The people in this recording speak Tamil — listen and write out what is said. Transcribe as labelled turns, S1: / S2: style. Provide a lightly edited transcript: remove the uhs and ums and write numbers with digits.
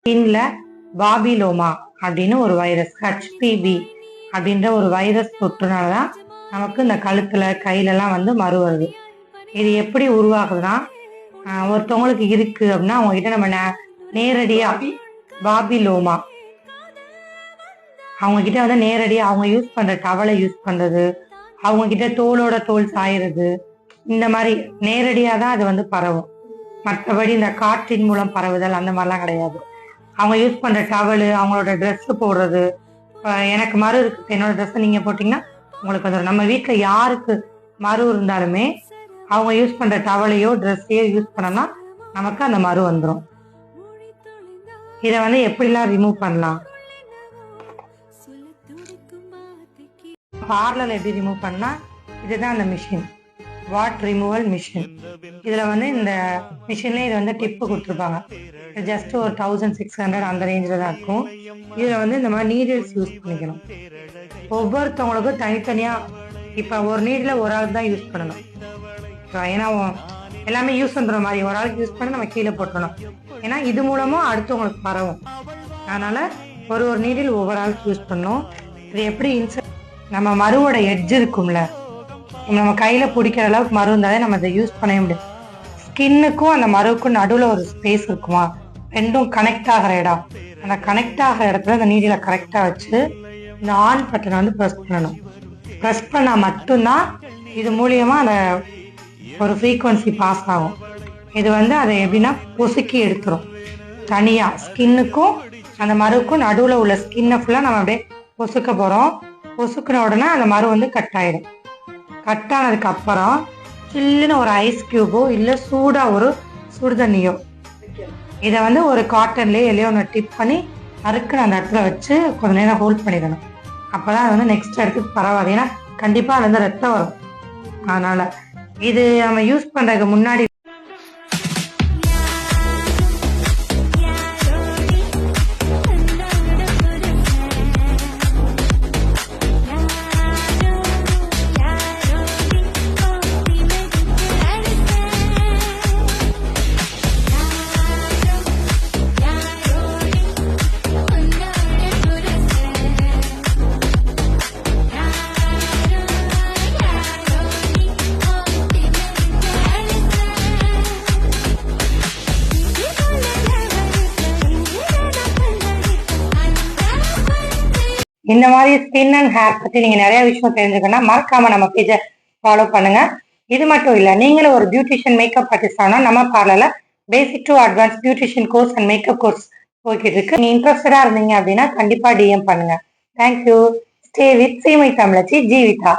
S1: ஸ்கின்ல பாபிலோமா அப்படின்னு ஒரு வைரஸ், HPV அப்படின்ற ஒரு வைரஸ் தொற்றுனாலதான் நமக்கு இந்த கழுத்துல கையிலலாம் வந்து மறு வருது. இது எப்படி உருவாகுதுன்னா, ஒருத்தவங்களுக்கு இருக்கு அப்படின்னா அவங்க கிட்ட நம்ம நேரடியா பாபிலோமா அவங்க கிட்ட வந்து நேரடியா அவங்க யூஸ் பண்ற டவலை யூஸ் பண்றது, அவங்க கிட்ட தோலோட தோல் சாயறது, இந்த மாதிரி நேரடியா தான் அது வந்து பரவும். மற்றபடி இந்த காற்றின் மூலம் பரவுதல் அந்த மாதிரிலாம் கிடையாது. அவங்க யூஸ் பண்ற டவலு, அவங்களோட ட்ரெஸ் போடுறது, எனக்கு மறு இருக்கு, என்னோட ட்ரெஸ் நீங்க போட்டீங்கன்னா உங்களுக்கு வந்துடும். நம்ம வீட்டுல யாருக்கு மறு இருந்தாலுமே அவங்க யூஸ் பண்ற டவலையோ ட்ரெஸ்ஸையோ யூஸ் பண்ணோம்னா நமக்கு அந்த மறு வந்துடும். இதை வந்து எப்படிலாம் ரிமூவ் பண்ணலாம், பார்லர் எப்படி ரிமூவ் பண்ணா, இதுதான் அந்த மிஷின், வாட் ரிமூவல் மிஷின். இதுல வந்து இந்த மிஷின்ல இது வந்து டிப்பு கொடுத்துருப்பாங்க. ஜஸ்ட் ஒரு 1600 அந்த ரேஞ்சில் தான் இருக்கும். இதுல வந்து இந்த மாதிரி நீடில்ஸ் யூஸ் பண்ணிக்கணும். ஒவ்வொருத்தவங்களுக்கும் தனித்தனியா, இப்ப ஒரு நீடில் ஒரு ஆள் தான் யூஸ் பண்ணணும். ஏன்னா எல்லாமே யூஸ் பண்ற மாதிரி ஒரு ஆளுக்கு யூஸ் பண்ணி நம்ம கீழே போட்டணும். ஏன்னா இது மூலமும் அடுத்தவங்களுக்கு பரவும். அதனால ஒரு நீடில் ஒவ்வொரு ஆளுக்கு யூஸ் பண்ணணும். இது எப்படி நம்ம மருவோட எட்ஜ் இருக்கும்ல, நம்ம கையில பிடிக்கிற அளவுக்கு மரு இருந்தாலே நம்ம அதை யூஸ் பண்ணவே முடியாது. ஸ்கின்னுக்கும் அந்த மருவுக்கும் நடுவுல ஒரு ஸ்பேஸ் இருக்குமா, ரெண்டும் கனெக்ட் ஆகிற இடம், அந்த கனெக்ட் ஆகிற இடத்துல அந்த நீடில கரெக்டா வச்சு இந்த ஆன் பட்டனை வந்து ப்ரெஸ் பண்ணணும். ப்ரெஸ் பண்ணா மட்டும்தான் இது மூலியமா அந்த ஒரு ஃப்ரீக்வன்சி பாஸ் ஆகும். இது வந்து அதை எப்படின்னா பொசுக்கி எடுத்துரும். தனியா ஸ்கின்னுக்கும் அந்த மருவுக்கும் நடுவுல உள்ள ஸ்கின்னை ஃபுல்லா நம்ம அப்படியே பொசுக்க போறோம். பொசுக்கின உடனே அந்த மரு வந்து கட் ஆயிடும். கட் ஆனதுக்கு அப்புறம் சில்லுன்னு ஒரு ஐஸ் கியூபோ இல்ல சூடா ஒரு சுடு தண்ணியோ, இதை வந்து ஒரு காட்டன்லயோ இல்லையோ ஒன்று டிப் பண்ணி அறுக்குன்னு அந்த இடத்துல வச்சு கொஞ்ச நேரம் ஹோல்ட் பண்ணிடணும். அப்பதான் அது வந்து நெக்ஸ்ட் இடத்துக்கு பரவாது. ஏன்னா கண்டிப்பா அது வந்து ரத்தம் வரும். அதனால இது நம்ம யூஸ் பண்றதுக்கு முன்னாடி இந்த மாதிரி ஸ்கின் அண்ட் ஹேர் பத்தி நீங்க நிறைய விஷயம் தெரிஞ்சுக்கணும்னா மறக்காம நம்ம பேஜை ஃபாலோ பண்ணுங்க. இது மட்டும் இல்ல, நீங்களும் ஒரு பியூட்டிஷியன் மேக்கப் ஆர்டிஸ்ட் ஆனா நம்ம பார்லர்ல basic to advance beautician course and makeup course போய்கிட்டு இருக்கு. நீங்க இன்ட்ரெஸ்டடா இருந்தீங்க அப்படின்னா கண்டிப்பா DM பண்ணுங்க. தேங்க்யூ. ஸ்டே வித் சீமை தமிழச்சி ஜீவிதா.